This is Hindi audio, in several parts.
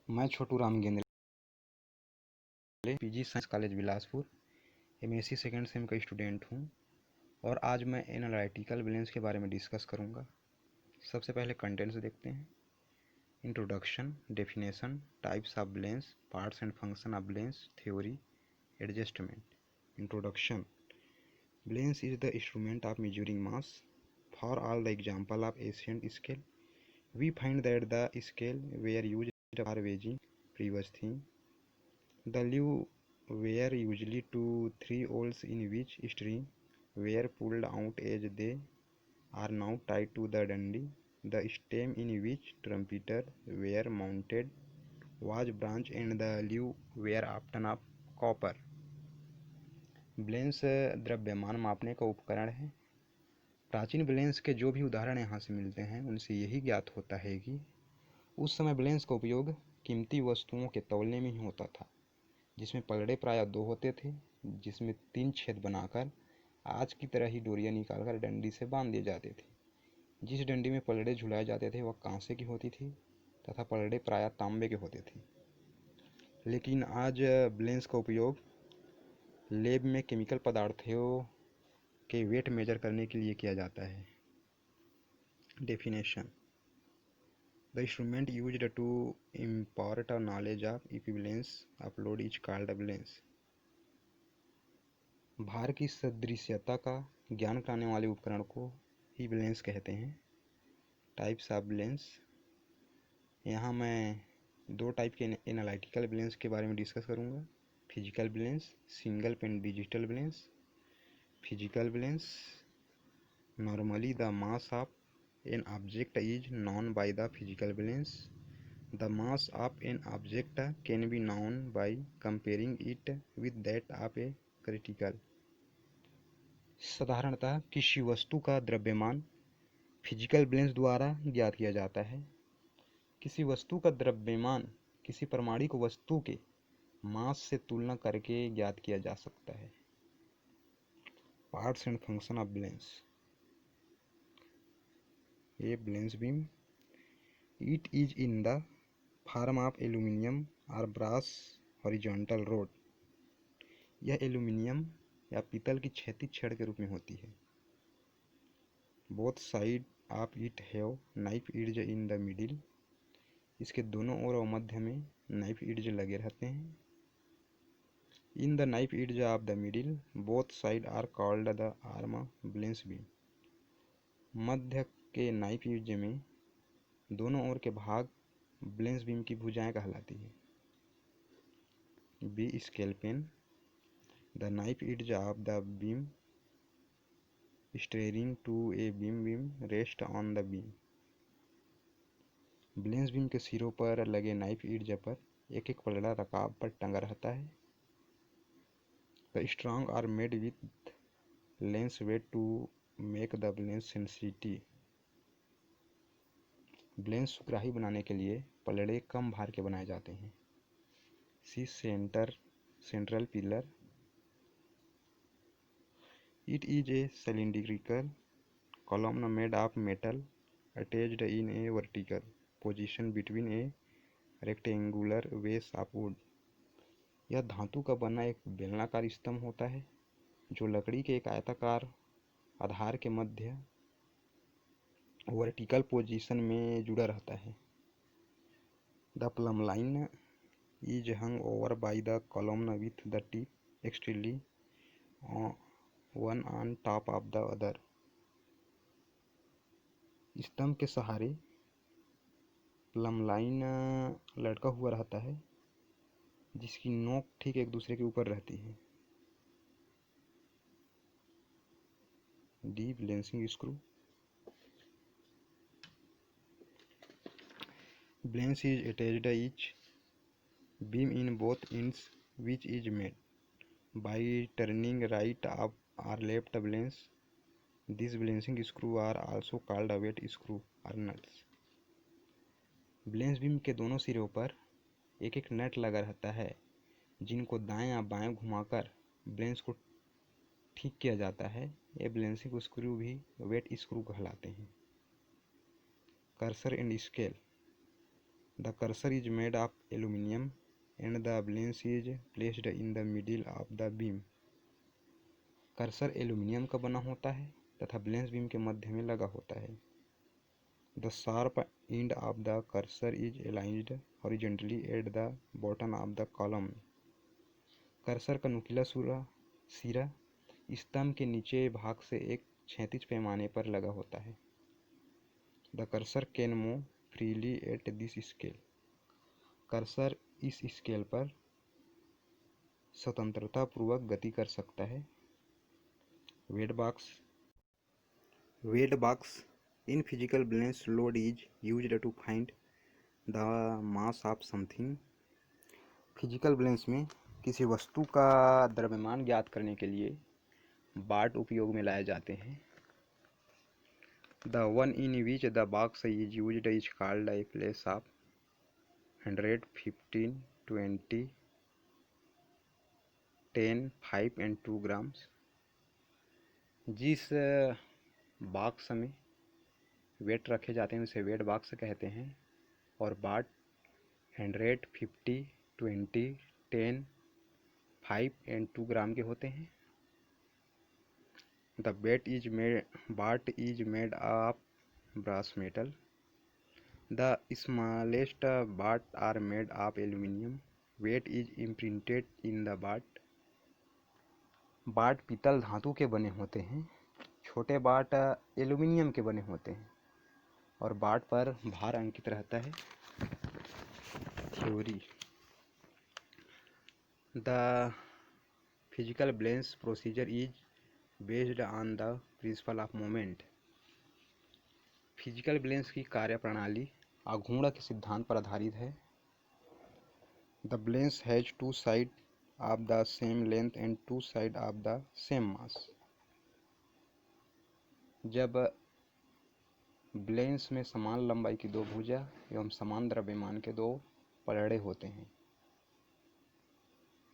मैं Chhotu Ram Gendre, PG science college Bilaspur, MSc second sem का स्टूडेंट हूँ और आज मैं एनालिटिकल बैलेंस के बारे में डिस्कस करूँगा। सबसे पहले कंटेंट्स देखते हैं। Introduction, definition, types of balance, parts and function of balance, theory, adjustment. Introduction: balance is the instrument of measuring mass. For all the example of ancient scale, we find that the scale were used for weighing previous thing. The lever were usually 2-3 holes in which string were pulled out as they are now tied to the dundee. The stem in which trumpeter were mounted was branched and the lever were often of copper. Balance द्रव्यमान मापने का उपकरण है। प्राचीन बैलेंस के जो भी उदाहरण यहाँ से मिलते हैं उनसे यही ज्ञात होता है कि उस समय बैलेंस का उपयोग कीमती वस्तुओं के तौलने में ही होता था, जिसमें पलड़े प्रायः 2 होते थे, जिसमें 3 छेद बनाकर आज की तरह ही डोरियां निकालकर डंडी से बांध दिए जाते थे। जिस डंडी में पलड़े झुलाए जाते थे वह कांसे की होती थी तथा पलड़े प्रायः तांबे के होते थे। लेकिन आज बैलेंस का उपयोग लैब में केमिकल पदार्थों के वेट मेजर करने के लिए किया जाता है। Definition: The instrument used to impart a knowledge of equivalence of load is called a balance. भार की सदृश्यता का ज्ञान कराने वाले उपकरण को ही बैलेंस कहते हैं। टाइप्स ऑफ बैलेंस: यहाँ मैं 2 टाइप के एनालिटिकल बैलेंस के बारे में डिस्कस करूँगा। Physical balance, single and digital balance. Physical balance: normally the mass of an object is known by the physical balance. The mass of an object can be known by comparing it with that of a critical. साधारणतः किसी वस्तु का द्रव्यमान फिजिकल बैलेंस द्वारा ज्ञात किया जाता है। किसी वस्तु का द्रव्यमान किसी परमाणु वस्तु के मास से तुलना करके ज्ञात किया जा सकता है। Parts and function of balance. A balance beam. It is in the form of aluminum or brass horizontal rod. यह एल्यूमिनियम या पीतल की क्षैतिज छड़ के रूप में होती है। Both sides of it have knife edge in the middle. इसके दोनों ओर और मध्य में नाइफ एड्ज लगे रहते हैं। In the knife edge of the middle, both sides are called the arm balance beam. मध्य के नाइफ एड्ज में दोनों ओर के भाग बैलेंस बीम की भुजाएं कहलाती है। B scale pan. The knife edge of the beam steering to a beam rest on the beam. Balance beam के सिरों पर लगे नाइफ एड्ज पर एक एक पलड़ा रकाब पर टंगा रहता है। The strong are made with lens weight to make the balance sensitive. Balance सुग्राही बनाने के लिए पलड़े कम भार के बनाए जाते हैं। C central pillar. It is a cylindrical column made of metal attached in a vertical position between a rectangular base of wood. यह धातु का बना एक बेलनाकार स्तंभ होता है जो लकड़ी के एक आयताकार आधार के मध्य वर्टिकल पोजीशन में जुड़ा रहता है। The plum line is hung over by the column with the tip extremely one on top of the other. स्तंभ के सहारे प्लम लाइन लटका हुआ रहता है जिसकी नोक ठीक एक दूसरे के ऊपर रहती है। D balancing screw. Balance is attached each beam in both ends, which is made by turning right or left balance. These balancing screws are also called weight screw or nuts. Balance beam के दोनों सिरों पर एक एक नट लगा रहता है जिनको दाएं या बाएं घुमाकर बैलेंस को ठीक किया जाता है। ये बैलेंसिंग स्क्रू भी वेट स्क्रू कहलाते हैं। Cursor and scale. The cursor is made of aluminium and the balance is placed in the middle of the beam. Cursor aluminium का बना होता है तथा बैलेंस बीम के मध्य में लगा होता है। The sharp end of the cursor is aligned horizontally at the bottom of the column. Cursor का नुकीला सिरा स्तंभ के निचले भाग से एक क्षैतिज पैमाने पर लगा होता है। The cursor can move freely at this scale. Cursor इस स्केल पर स्वतंत्रता पूर्वक गति कर सकता है। Weight box in physical balance load is used to find the mass of something. Physical balance में किसी वस्तु का द्रव्यमान ज्ञात करने के लिए बाट उपयोग में लाए जाते हैं। The one in which the box is used is called a place of 100, 15, 20, 10, 5 and 2 grams। जिस बॉक्स में वेट रखे जाते हैं उसे वेट बॉक्स कहते हैं और बाट 100, 50, 20, 10, 5 and 2 ग्राम के होते हैं। The बाट is made of brass metal। The smallest बाट are made of aluminum। Weight is imprinted in the बाट। बाट पीतल धातु के बने होते हैं। छोटे बाट एल्यूमिनियम के बने होते हैं और बाट पर भार अंकित रहता है। Theory. The physical balance procedure is based on the principle of moment. Physical balance की कार्यप्रणाली आघूर्ण के सिद्धांत पर आधारित है। The balance has two side of the same length and two side of the same mass. जब बैलेंस में समान लंबाई की दो भुजा एवं समान द्रव्यमान के दो पलड़े होते हैं।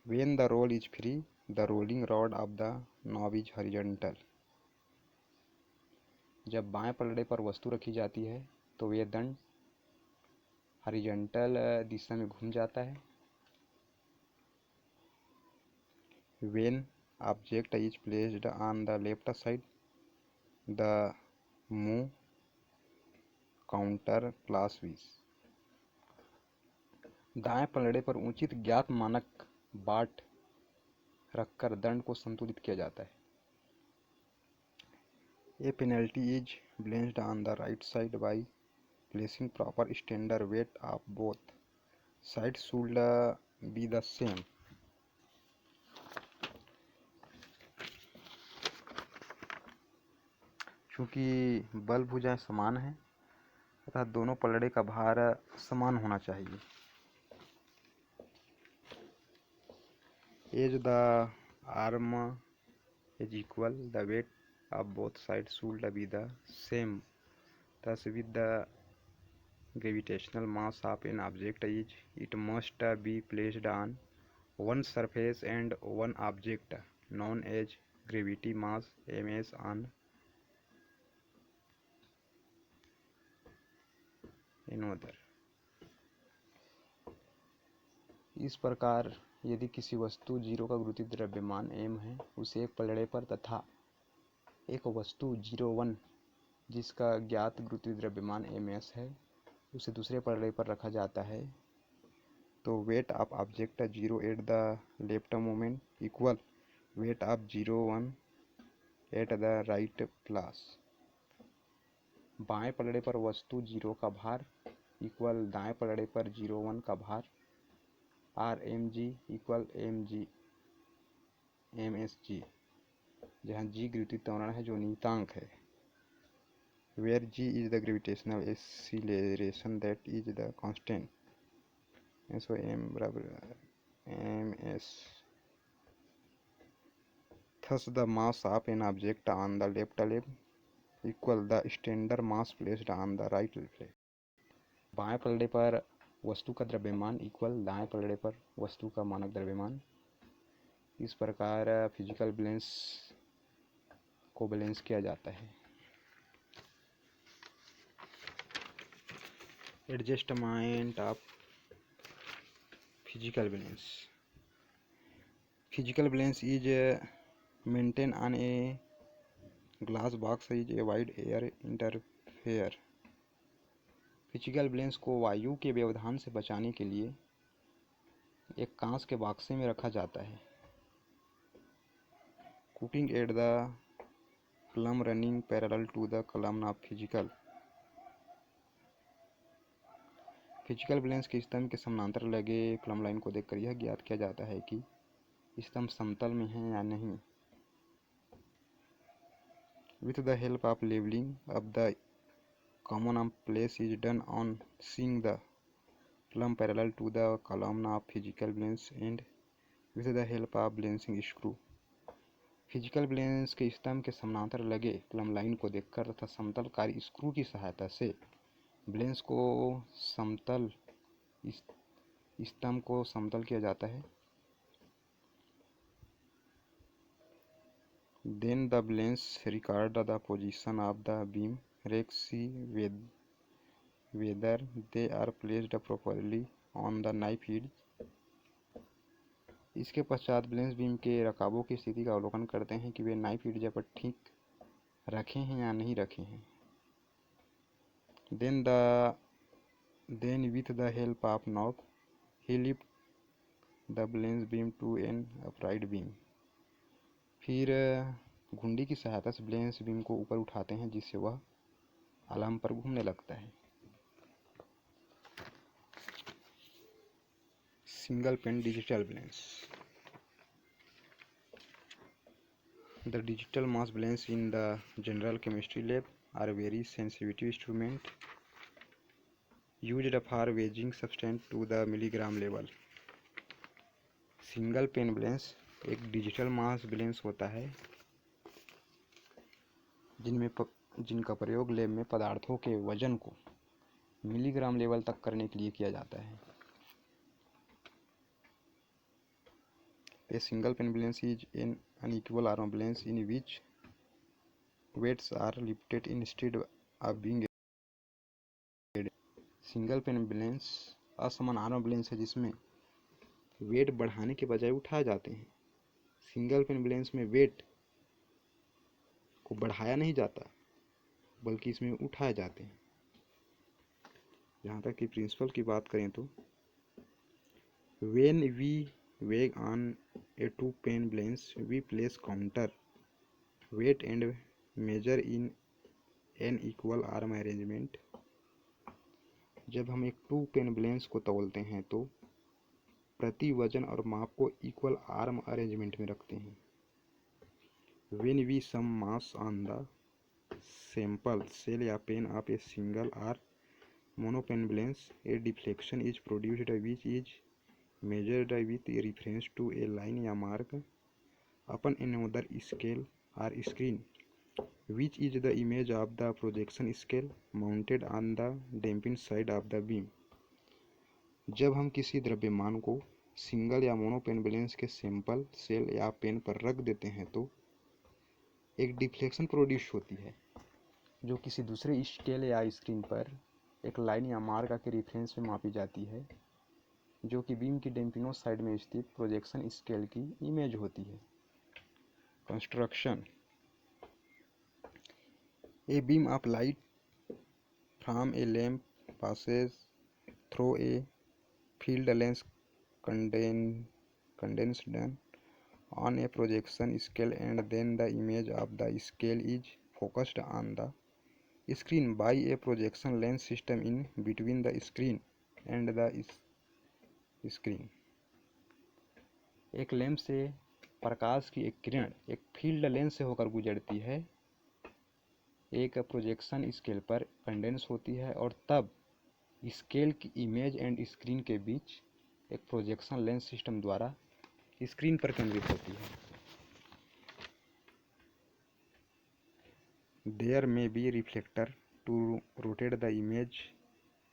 When the roll is free, the rolling rod of the knob is horizontal। जब बाएं पलड़े पर वस्तु रखी जाती है तो वह दंड हॉरिजॉन्टल दिशा में घूम जाता है। When object is placed on the left side, the move counterclockwise। दाएं पलड़े पर उचित ज्ञात मानक बाट रखकर दंड को संतुलित किया जाता है। A penalty is balanced on the right side by placing proper standard weight of both sides should be the same। चूँकि बल भुजाएं समान हैं अतः दोनों पलड़े का भार समान होना चाहिए। As the arm is equal, the weight of both sides should be the same। Thus, with the gravitational mass of an object it must be placed on one surface and one object known as gravity mass ms on another। इस प्रकार यदि किसी वस्तु 0 का गुरुत्वीय द्रव्यमान m है उसे एक पलड़े पर तथा एक वस्तु 0,1 जिसका ज्ञात गुरुत्वीय द्रव्यमान ms है उसे दूसरे पलड़े पर रखा जाता है तो weight of object 0 at the left moment equal weight of 0,1 at the right plus. बाएं पलड़े पर वस्तु 0 का भार इक्वल दाएं पलड़े पर 0,1 का भार R M G equal msg, जहाँ g गुरुत्वीय त्वरण है जो नियतांक है। Where g is the gravitational acceleration that is the constant. So m बराबर ms। Thus the mass of an object on the left leg equal the standard mass placed on the right leg। बाएं पलड़े पर वस्तु का द्रव्यमान इक्वल दाएं पलड़े पर वस्तु का मानक द्रव्यमान। इस प्रकार फिजिकल बैलेंस को बैलेंस किया जाता है। Adjustment of physical balance. Physical balance is maintained on a glass box is avoid air interfere. Physical balance को वायु के व्यवधान से बचाने के लिए एक कांच के बक्से में रखा जाता है. Cooking at the plumb running parallel to the column of physical. Physical balance के स्तंभ के समानांतर लगे प्लम लाइन को देखकर यह ज्ञात किया जाता है कि स्तंभ समतल में है या नहीं. With the help of leveling of the common of place is done on seeing the plumb parallel to the column of physical balance and with the help of balancing screw. Physical balance के स्तंभ के समानांतर लगे प्लम लाइन को देखकर तथा समतलकारी स्क्रू की सहायता से बैलेंस को समतल स्तंभ को समतल किया जाता है. Then the balance record the position of the beam racks, see whether they are placed properly on the knife edge. इसके पश्चात बैलेंस बीम के रकाबों की स्थिति का अवलोकन करते हैं कि वे नाइफ एड्ज पर ठीक रखे हैं या नहीं रखे हैं. Then with the help of knob he lift the balance beam to an upright beam. फिर घुंडी की सहायता से बैलेंस बीम को ऊपर उठाते हैं जिससे वह आलम पर घूमने लगता है. Single pan digital balance. The digital mass balance in the general chemistry lab are very sensitive instrument used for weighing substance to the milligram level. Single pan balance एक डिजिटल मास बैलेंस होता है जिनका प्रयोग लैब में पदार्थों के वजन को मिलीग्राम लेवल तक करने के लिए किया जाता है. A single pen balance is an unequal arm balance in which weights are lifted instead of being added. Single pan balance असमान आर्म बैलेंस है जिसमें वेट बढ़ाने के बजाय उठाए जाते हैं. सिंगल पेन बैलेंस में वेट को बढ़ाया नहीं जाता बल्कि इसमें उठाए जाते हैं. जहाँ तक कि प्रिंसिपल की बात करें तो when we weigh on a two pen balance we place counter weight and measure in an equal arm arrangement. जब हम एक टू पेन बैलेंस को तौलते हैं तो प्रति वजन और माप को इक्वल आर्म अरेंजमेंट में रखते हैं. When we sum mass on the sample cell या pen of a single or monopen balance, a deflection is produced which is measured with reference to a line या mark upon another scale or screen, which is the image of the projection scale mounted on the damping side of the beam. जब हम किसी द्रव्यमान को सिंगल या मोनोपेन बैलेंस के सैंपल सेल या पेन पर रख देते हैं तो एक डिफ्लेक्शन प्रोड्यूस होती है जो किसी दूसरे स्केल या स्क्रीन पर एक लाइन या मार्क के रेफरेंस में मापी जाती है जो कि बीम की डैम्पिंग साइड में स्थित प्रोजेक्शन स्केल की इमेज होती है. Construction. A beam of light from A lamp passes through a field lens condensed on a projection scale and then the image of the scale is focused on the screen by a projection lens system in between the screen and the screen. एक लैंप से प्रकाश की एक किरण एक फील्ड लेंस से होकर गुजरती है, एक प्रोजेक्शन स्केल पर कंडेंस होती है और तब स्केल की इमेज एंड स्क्रीन के बीच एक प्रोजेक्शन लेंस सिस्टम द्वारा स्क्रीन पर केंद्रित होती है. There may be reflector to rotate the image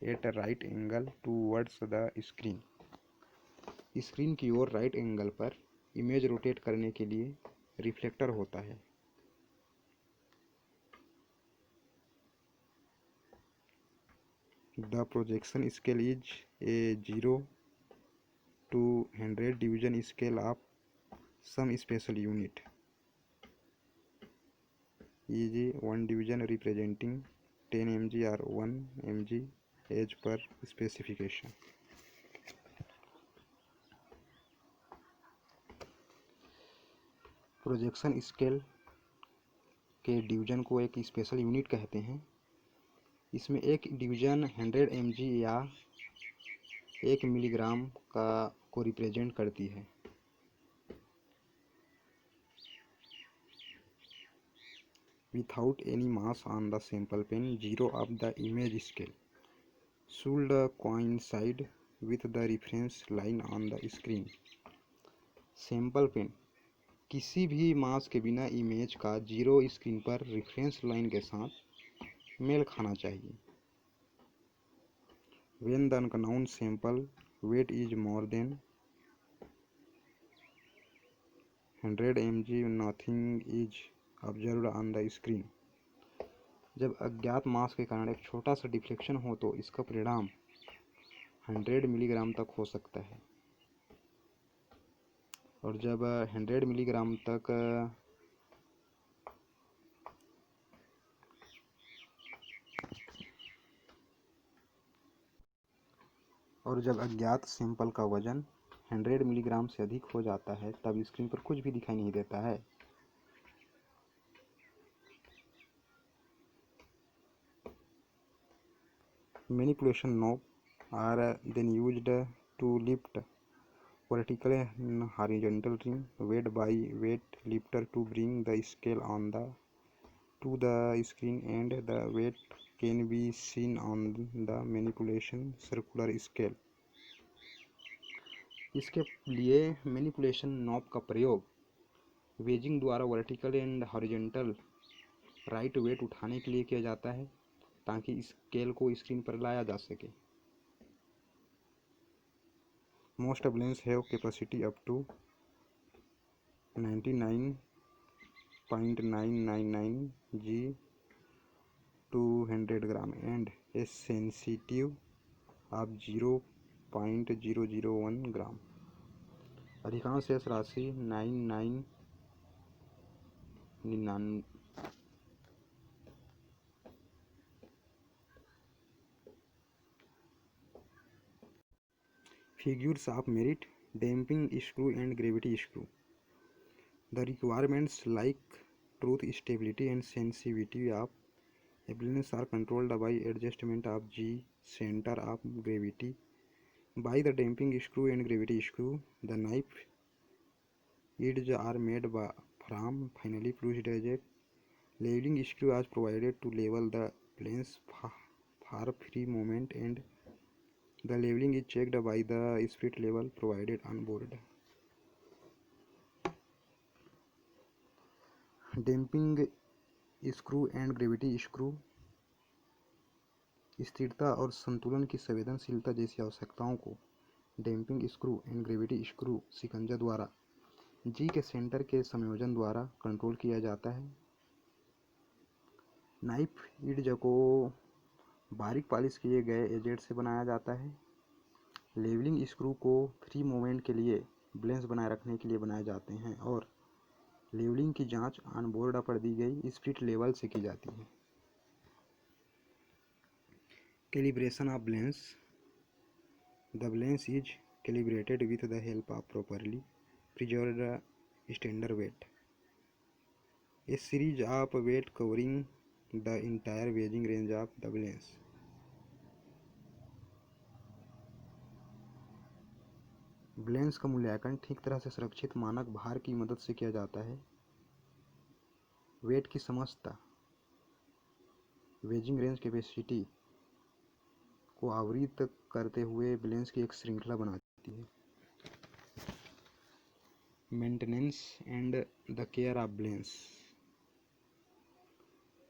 at a right angle towards the screen. Screen की ओर राइट एंगल पर इमेज रोटेट करने के लिए रिफ्लेक्टर होता है. The projection scale is a 0 to 100 division scale of some special unit, e.g. 1 division representing 10 mg or 1 mg as per specification. Projection scale के डिवीजन को एक स्पेशल यूनिट कहते हैं। इसमें एक डिवीजन 100 mg या 1 मिलीग्राम को रिप्रेजेंट करती है। Without any mass on the sample pen, 0 of the image scale should coincide with the reference line on the screen. Sample pan किसी भी मास के बिना इमेज का 0 स्क्रीन पर रेफरेंस लाइन के साथ मेल खाना चाहिए। When the unknown sample weight is more than 100 mg, nothing is observed on the screen. जब अज्ञात मास के कारण एक छोटा सा डिफ्लेक्शन हो तो इसका परिणाम 100 मिलीग्राम तक हो सकता है, और जब 100 मिलीग्राम तक और जब अज्ञात सैंपल का वजन 100 मिलीग्राम से अधिक हो जाता है तब स्क्रीन पर कुछ भी दिखाई नहीं देता है। Manipulation knob are then used to lift vertical and horizontal ring weight by weight lifter to bring the scale to the screen, and the weight can be seen on the manipulation circular scale. इसके लिए मैनिपुलेशन नॉब का प्रयोग वेजिंग द्वारा vertical and horizontal right weight उठाने के लिए किया जाता है ताकि स्केल को स्क्रीन पर लाया जा सके। Most balance have capacity up to 99.999 g to 100 gram and a sensitive of 0.001 gram. अधिकांश शेष राशि 99 Figures of merit, damping screw and gravity screw. The requirements like truth, stability and sensitivity of a balance are controlled by adjustment of G center of gravity by the damping screw and gravity screw. The knife edges are made from finely polished as a leveling screw is provided to level the balance for free movement, and the leveling is checked by the spirit level provided on board. Damping screw and gravity screw स्थिरता और संतुलन की संवेदनशीलता जैसी आवश्यकताओं को damping screw and gravity screw शिकंजा द्वारा जी के सेंटर के संयोजन द्वारा कंट्रोल किया जाता है। नाइफ ईडज को बारीक पॉलिश किए गए एजेड से बनाया जाता है। लेवलिंग स्क्रू को फ्री मूवमेंट के लिए बैलेंस बनाए रखने के लिए बनाए जाते हैं, और लेवलिंग की जांच ऑन बोर्ड पर दी गई स्पिरिट लेवल से की जाती है। Calibration of balance. The balance is calibrated with the help of properly preserved standard weight. A series of weight covering the entire weighing range of the balance. Balance का मूल्यांकन ठीक तरह से सुरक्षित मानक भार की मदद से किया जाता है। वेट की समस्त वेजिंग रेंज कैपेसिटी को आवृत करते हुए बैलेंस की एक श्रृंखला बनाती है। Maintenance and the care of balance.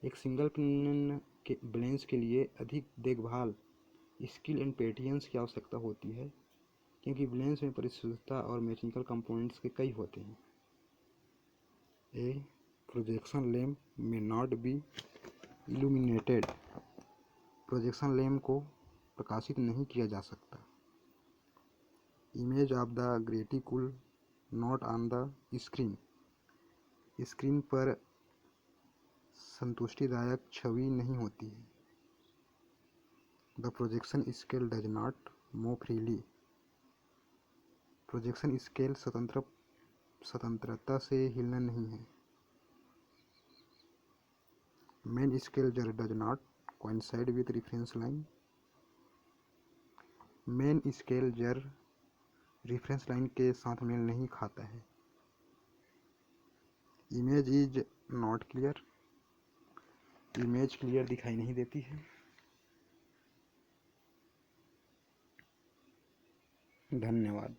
एक सिंगल पिन के बैलेंस के लिए अधिक देखभाल, स्किल एंड पेशेंस की आवश्यकता होती है, क्योंकि बैलेंस में परिशुद्धता और मैकेनिकल कंपोनेंट्स के कई होते हैं। A projection lamp may not be illuminated. Projection lamp को प्रकाशित नहीं किया जा सकता। Image of the graticule not on the screen, screen पर संतुष्टिदायक छवि नहीं होती है। The projection scale does not move freely, projection scale स्वतंत्रता से हिलना नहीं है। मेन स्केल जर does not coincide with reference line, main scale जर रेफरेंस लाइन के साथ मेल नहीं खाता है। Image is not clear, image clear दिखाई नहीं देती है। धन्यवाद।